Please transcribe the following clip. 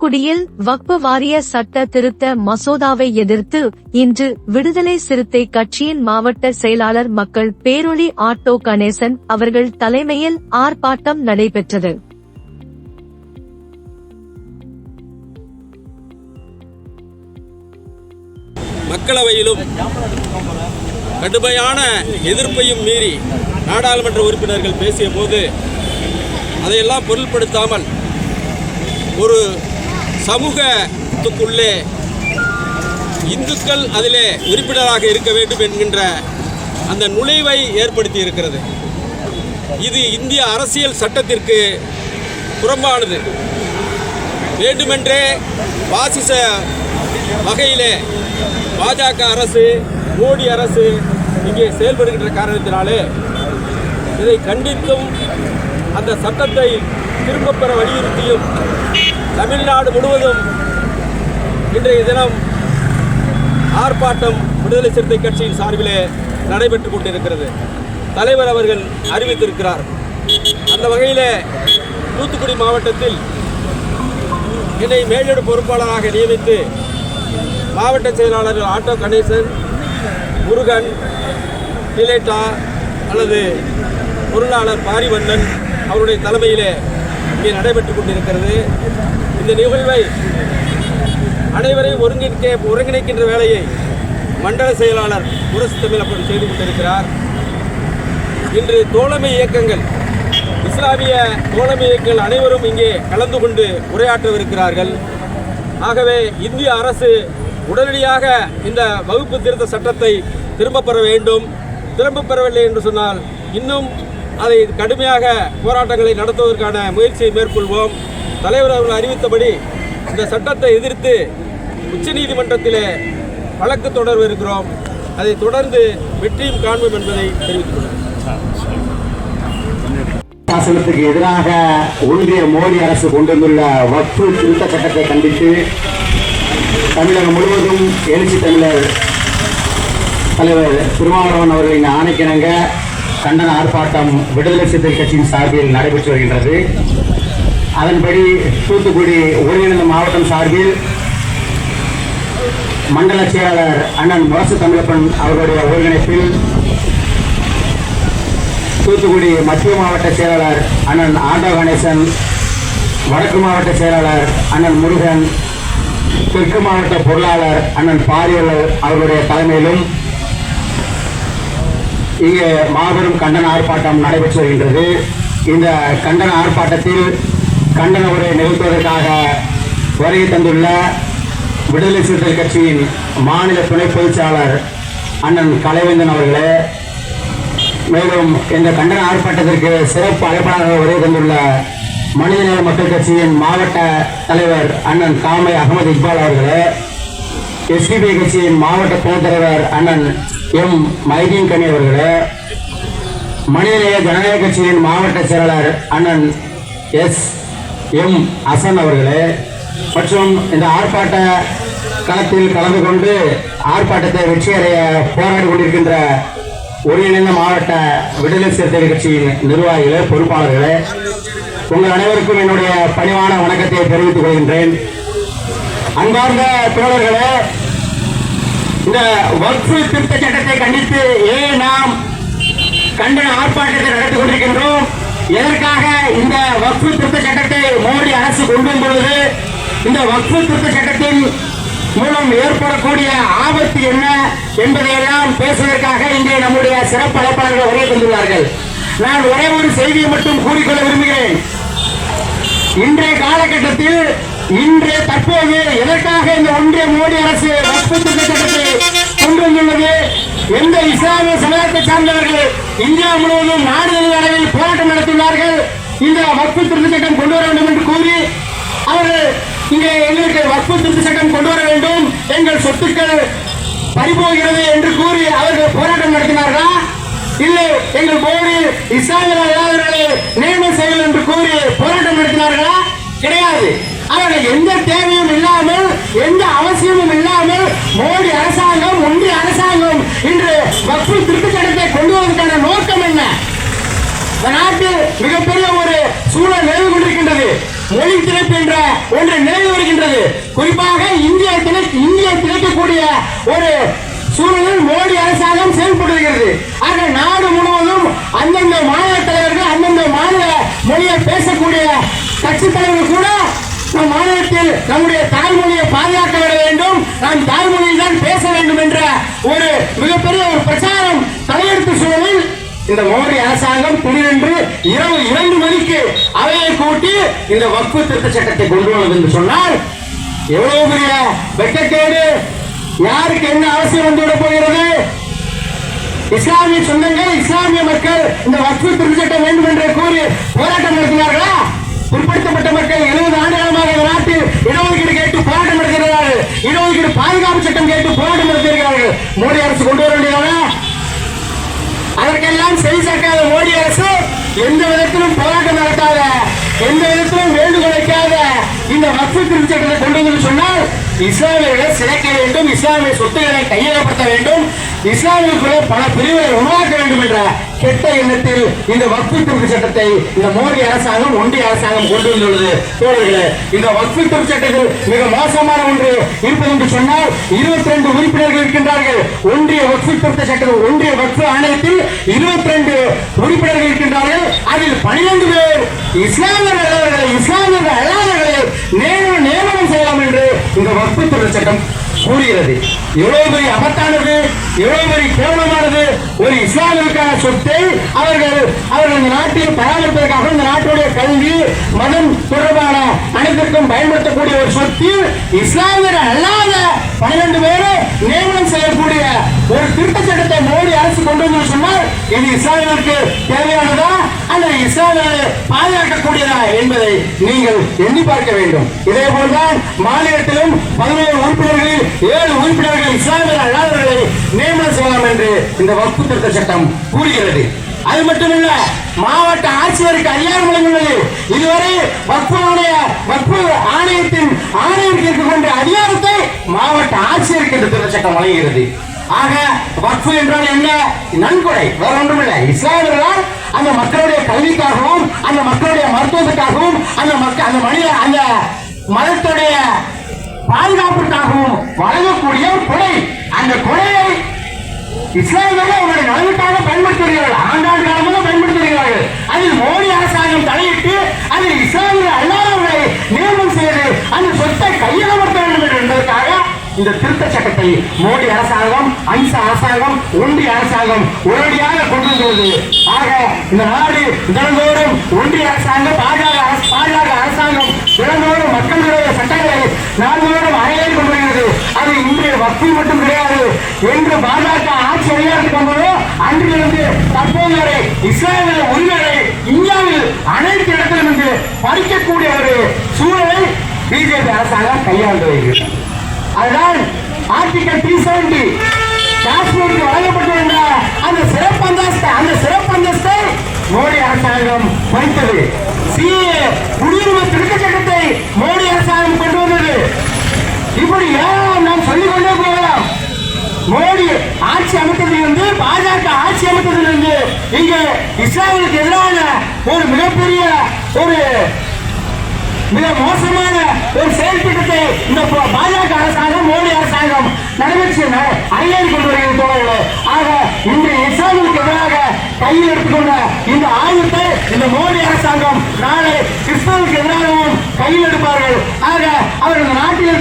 தூத்துக்குடியில் வக்பு வாரிய சட்ட திருத்த மசோதாவை எதிர்த்து இன்று விடுதலை சிறுத்தை கட்சியின் மாவட்ட செயலாளர் மக்கள் பேரொளி ஆட்டோ கணேசன் அவர்கள் தலைமையில் ஆர்ப்பாட்டம் நடைபெற்றது. மக்களவையிலும் கடுமையான எதிர்ப்பையும் மீறி நாடாளுமன்ற உறுப்பினர்கள் பேசிய போது அதையெல்லாம் பொருட்படுத்தாமல் ஒரு சமூகத்துக்குள்ளே இந்துக்கள் அதிலே உறுப்பினராக இருக்க வேண்டும் என்கின்ற அந்த நுழைவை ஏற்படுத்தி இருக்கிறது. இது இந்திய அரசியல் சட்டத்திற்கு புறம்பானது. வேண்டுமென்றே பாசிச வகையிலே பாஜக அரசு, மோடி அரசு இங்கே செயல்படுகின்ற காரணத்தினாலே இதை கண்டித்தும் அந்த சட்டத்தை திரும்பப் பெற வலியுறுத்தியும் தமிழ்நாடு முழுவதும் இன்றைய தினம் ஆர்ப்பாட்டம் விடுதலை சிறுத்தை கட்சியின் சார்பிலே நடைபெற்றுக் கொண்டிருக்கிறது. தலைவர் அவர்கள் அறிவித்திருக்கிறார். அந்த வகையில் தூத்துக்குடி மாவட்டத்தில் என்னை மேலிட பொறுப்பாளராக நியமித்து மாவட்ட செயலாளர்கள் ஆட்டோ கணேசன், முருகன், நிலேட்டா அல்லது பொருளாளர் பாரிவண்ணன் அவருடைய தலைமையிலே இங்கே நடைபெற்றுக் கொண்டிருக்கிறது. இந்த நிகழ்வை அனைவரையும் ஒருங்கிணைக்கின்ற வேலையை மண்டல செயலாளர் முரசு தமிழப்பன் செய்து கொண்டிருக்கிறார். இன்று தோழமை இயக்கங்கள், இஸ்லாமிய தோழமை இயக்கங்கள் அனைவரும் இங்கே கலந்து கொண்டு உரையாற்றவிருக்கிறார்கள். ஆகவே இந்திய அரசு உடனடியாக இந்த வகுப்பு திருத்த சட்டத்தை திரும்பப் பெற வேண்டும். திரும்பப் பெறவில்லை என்று சொன்னால் இன்னும் அதை கடுமையாக போராட்டங்களை நடத்துவதற்கான முயற்சியை மேற்கொள்வோம். தலைவர் அவர்கள் அறிவித்தபடி இந்த சட்டத்தை எதிர்த்து உச்சநீதிமன்றத்திலே வழக்கு தொடர்பிருக்கிறோம். அதை தொடர்ந்து வெற்றியும் காண்போம் என்பதை தெரிவித்துக் கொள்கிறேன். சாசனத்துக்கு எதிராக ஒன்றிய மோடி அரசு கொண்டு வந்துள்ள வக்ஃபு திருத்த சட்டத்தை கண்டித்து தமிழகம் முழுவதும் எழுச்சி தமிழர் தலைவர் திருமாவளவன் அவர்களின் ஆணைக்கிணங்க கண்டன ஆர்ப்பாட்டம் விடுதலை சிறுத்தை கட்சியின் சார்பில் நடைபெற்று வருகின்றது. அதன்படி தூத்துக்குடி ஒருங்கிணைந்த மாவட்டம் சார்பில் மண்டல செயலாளர் அண்ணன் முரசு தமிழப்பன் அவர்களுடைய ஒருங்கிணைப்பில் தூத்துக்குடி மத்திய மாவட்ட செயலாளர் அண்ணன் ஆட்டோ கணேசன், வடக்கு மாவட்ட செயலாளர் அண்ணன் முருகன், தெற்கு மாவட்ட பொருளாளர் அண்ணன் பாரியலர் அவர்களுடைய தலைமையிலும் இங்கே மாபெரும் கண்டன ஆர்ப்பாட்டம் நடைபெற்று வருகின்றது. இந்த கண்டன ஆர்ப்பாட்டத்தில் கண்டன உரை நிகழ்த்துவதற்காக வருகை தந்துள்ள விடுதலை சிறுத்தை கட்சியின் மாநில துணை பொதுச்செயலாளர் அண்ணன் கலைவேந்தன் அவர்களே, மேலும் இந்த கண்டன ஆர்ப்பாட்டத்திற்கு சிறப்பு அழைப்பாளராக வருகை தந்துள்ள மனிதநேய மக்கள் கட்சியின் மாவட்ட தலைவர் அண்ணன் காமை அகமது இக்பால் அவர்களே, எஸ்டிபி கட்சியின் மாவட்ட துணைத் தலைவர் அண்ணன் எம் மைதீன் கனி அவர்களே, மனிதநேய ஜனநாயக கட்சியின் மாவட்ட செயலாளர் அண்ணன் எஸ் எம் அசன் அவர்களே மற்றும் இந்த ஆர்ப்பாட்ட களத்தில் கலந்து கொண்டு ஆர்ப்பாட்டத்தை வெற்றியடைய போராடி கொண்டிருக்கின்ற ஒருங்கிணைந்த மாவட்ட விடுதலை சிறுத்தை கட்சியின் நிர்வாகிகளே, பொறுப்பாளர்களே, உங்கள் அனைவருக்கும் என்னுடைய பணிவான வணக்கத்தை தெரிவித்துக் கொள்கின்றேன். அன்பார்ந்த தோழர்களே, இந்த வக்ஃபு திருத்த சட்டத்தை கண்டித்து ஏன் நாம் கண்டன ஆர்ப்பாட்டத்தை நடத்தி கொண்டிருக்கின்றோம்? எதற்காக இந்த வக்ஃபு திருத்த சட்டத்தை மோடி அரசு கொண்டு வரும்பொழுது இந்த வக்ஃபு திருத்த சட்டத்தின் மூலம் ஏற்படக்கூடிய ஆபத்து என்ன என்பதையெல்லாம் பேசுவதற்காக இங்கே நம்முடைய சிறப்பு அழைப்பாளர்கள் வருகை தந்துள்ளார்கள். நான் ஒரே ஒரு செய்தியை மட்டும் கூறிக்கொள்ள விரும்புகிறேன். இன்றைய காலகட்டத்தில் இன்று தற்போது எதற்காக இந்த ஒன்றிய மோடி அரசு வக்ஃபு திருத்த சட்டத்தை கொண்டு வந்துள்ளது? எந்த இஸ்லாமிய சமுதாயத்தை சார்ந்தவர்கள் இந்தியா முழுவதும் நாடு அளவில் போராட்டம் நடத்தியுள்ளார்கள். இந்த வக்ஃபு திருத்த சட்டம் கொண்டு வர வேண்டும் என்று கூறி அவர்கள் இங்கே எங்களுக்கு வக்ஃபு திருத்த சட்டம் கொண்டு வர வேண்டும், எங்கள் சொத்துக்கள் பறிபோகிறது என்று கூறி அவர்கள் போராட்டம் நடத்தினார்களா? இல்லை, எங்கள் மோடி இஸ்லாமியர்களை நியமனம் செய்வது என்று கூறி போராட்டம் நடத்தினார்களா? கிடையாது. அவர்கள் எந்த தேவையும் இல்லாமல், எந்த அவசியமும் இல்லாமல் மோடி அரசாங்கம், ஒன்றிய அரசாங்கம் இன்று வக்ஃபு திருத்த சட்டத்தை கொண்டு வருவதற்கான நோக்கம் என்ன? இந்த நாட்டில் மிகப்பெரிய ஒரு சூழல் நிலவு கொண்டிருக்கின்றது. மொழி திணிப்பு என்ற ஒன்று நிலவி வருகின்றது. குறிப்பாக இந்திய திணிக்கக்கூடிய ஒரு சூழலில் மோடி அரசாங்கம் செயல்படுகிறது. ஆக நாடு முழுவதும் அந்தந்த மாநில தலைவர்கள் அந்தந்த மாநில மொழியை பேசக்கூடிய கட்சி தலைவர்கள் கூட நம் மாநிலத்தில் நம்முடைய தாய்மொழியை பாதுகாக்க வேண்டும், நாம் தாய்மொழியில் தான் பேச வேண்டும் என்ற ஒரு மிகப்பெரிய ஒரு பிரச்சாரம் தலையெடுத்த சூழலில் இந்த மோடி அரசாங்கம் திடீரென்று இரவு 2 மணிக்கு அவையை கூட்டி இந்த வக்ஃபு திருத்த சட்டத்தை கொண்டு வந்தது என்று சொன்னால் எவ்வளவு பெரிய வெட்கக்கேடு! யாருக்கு என்ன அவசியம் வந்துவிட போகிறது? இஸ்லாமிய சொந்தங்கள், இஸ்லாமிய மக்கள் இந்த வக்ஃபு திருத்த சட்டம் வேண்டும் என்று கூறி போராட்டம் நடத்தினார்களா? பிற்படுத்தப்பட்ட மக்கள் 70 ஆண்டுகாலமாக இந்த நாட்டில் இடஒதுக்கீடு கேட்டு போராட்டம் நடத்துகிறார்கள். இடஒதுக்கீடு பாதுகாப்பு சட்டம் கேட்டு போராட்டம் நடத்துகிறார்கள். மோடி அரசு கொண்டு வர வேண்டியதானே? அதற்கெல்லாம் செவி சேர்க்காத மோடி அரசு எந்த விதத்திலும் போராட்டம் நடத்தாத, எந்த விதத்திலும் வேண்டுகோள் வைக்காத இந்த வக்ஃபு திருத்த சட்டத்தை கொண்டு வந்து சொன்னால் இஸ்லாமியர்களை சிதைக்க வேண்டும், இஸ்லாமிய சொத்துக்களை கையகப்படுத்த வேண்டும், இஸ்லாமியர்களை பல பிரிவுகளை உருவாக்க வேண்டும் என்ற கெட்ட எண்ணத்தில் இந்த வக்ஃபு திருத்த சட்டத்தை இந்த மோடி அரசாங்கம், ஒன்றிய அரசாங்கம் கொண்டு வந்துள்ளது. தோழர்களே, இந்த வக்ஃபு திருத்த சட்டத்தில் மிக மோசமான ஒன்று இருப்பது என்று சொன்னால் 22 உறுப்பினர்கள் இருக்கின்றார்கள். ஒன்றிய வக்ஃபு திருத்த சட்டம், ஒன்றிய வக்ஃபு ஆணையத்தில் 22 உறுப்பினர்கள் இருக்கின்றார்கள். அதில் 12 பேர் இஸ்லாமியர்கள் அல்லாதவர்களை நியமனம் செய்யலாம் என்று இந்த வக்ஃபு திருத்த சட்டம் கூறுகிறது. எவ்வளவு பெரிய அபத்தானது, எவ்வளவு பெரிய கேவலமானது! ஒரு இஸ்லாமியருக்கான சொத்தை அவர்கள் இந்த நாட்டில் பராமரிப்பதற்காக இந்த நாட்டுடைய கல்வி, மதம் தொடர்பான அனைத்திற்கும் பயன்படுத்தக்கூடிய ஒரு சொத்து இஸ்லாமியர் அல்லாத 12 பேரை நியமனம் செய்யக்கூடிய ஒரு திருத்த சட்டத்தை மோடி அரசு கொண்டு வந்து சொன்னால் இது இஸ்லாமியருக்கு தேவையானதா அல்லது இஸ்லாமியரை பாதுகாக்கக்கூடியதா என்பதை நீங்கள் எண்ணி பார்க்க வேண்டும். இதே போல்தான் மாநிலத்திலும் 11 உறுப்பினர்களில் 7 உறுப்பினர்கள் இஸ்லாமியர் அல்லாதவர்களை நியமனம் செய்யலாம் என்று இந்த வக்ஃபு திருத்த சட்டம் கூறுகிறது. அது மட்டுமல்ல, மாவட்ட ஆட்சியருக்கு அதிகாரம் வழங்கியுள்ளது. இதுவரை வக்ஃபு ஆணையத்தின் ஆணையருக்கு இருக்கக்கூடிய அதிகாரத்தை மாவட்ட ஆட்சியருக்கு இந்த திருத்த சட்டம் வழங்குகிறது. ஆக வக்ஃபு என்றால் என்ன? நன்கொடை, வேற ஒன்றுமில்லை. இஸ்லாமியர்களால் அந்த மக்களுடைய கல்விக்காகவும் அந்த மக்களுடைய மருத்துவத்துக்காகவும் அந்த மதத்துடைய பாதுகாப்புக்காகவும் வழங்கக்கூடிய கொடை. அந்த கொடையை இஸ்லாமியர்கள் அவருடைய நலனுக்காக பயன்படுத்துகிறார்கள், ஆண்டாண்டு காலமாக பயன்படுத்துகிறார்கள். அதில் மோடி அரசாங்கம் தலையிட்டு அதில் இஸ்லாமியர்கள் அல்லாதவர்களை நியமனம் செய்து அந்த சொத்தை கையகப்படுத்த வேண்டும் என்பதற்காக இந்த திருத்த சட்டத்தை மோடி அரசாங்கம், அம்ச அரசாங்கம், ஒன்றிய அரசாங்கம் உடனடியாக கொண்டு வந்துள்ளது. ஆக இந்த நாடு தினந்தோறும் ஒன்றிய அரசாங்கம், பாஜக அரசாங்கம் தினந்தோறும் மக்களுடைய சட்டங்களை நாடுதோறும் அறையேறி கொண்டு வருகிறது. அது இன்றைய வக்ஃபில் மட்டும் கிடையாது. என்று பாஜக ஆட்சி அதிகாரத்துக்கு வந்ததோ அன்றிலிருந்து தற்போது வரை இஸ்லாமிய உரிமைகளை இந்தியாவில் அனைத்து இடத்திலும் இருந்து பறிக்கக்கூடிய ஒரு சூழலை பிஜேபி அரசாங்கம் கையாண்டு வருகிறது. அதுதான் ஆர்டிகல் 370 காஷ்மீருக்கு வழங்கப்பட்டிருந்த அந்த சிறப்பு அந்தஸ்தை மோடி அரசாங்கம் பறித்தது. சிஏ குடியுரிமை திருத்த சட்டத்தை மோடி அரசாங்கம் கொண்டு வந்தது. இப்படி நாம் சொல்லிக் கொண்டே போகலாம். மோடி ஆட்சி அமைத்ததிலிருந்து, பாஜக ஆட்சி அமைத்ததிலிருந்து இங்கு இஸ்லாமிற்கு எதிரான ஒரு மிகப்பெரிய மிக மோசமான ஒரு செயல் திட்டத்தை இந்த பாஜக அரசாங்கம், மோடி அரசாங்கம் நிறைவேற்றி அறையேறி கொண்டு வருகிறது தோழர்களே. ஆக இன்றைய இஸ்லாமிற்கு எதிராக கையில் எடுத்துக்கொண்ட இந்த ஆயுதத்தை இந்த மோடி அரசாங்கம் நாளை கிறிஸ்தவருக்கு எதிராகவும் கையில் எடுப்பார்கள். ஆக அவர்கள் நாட்டில்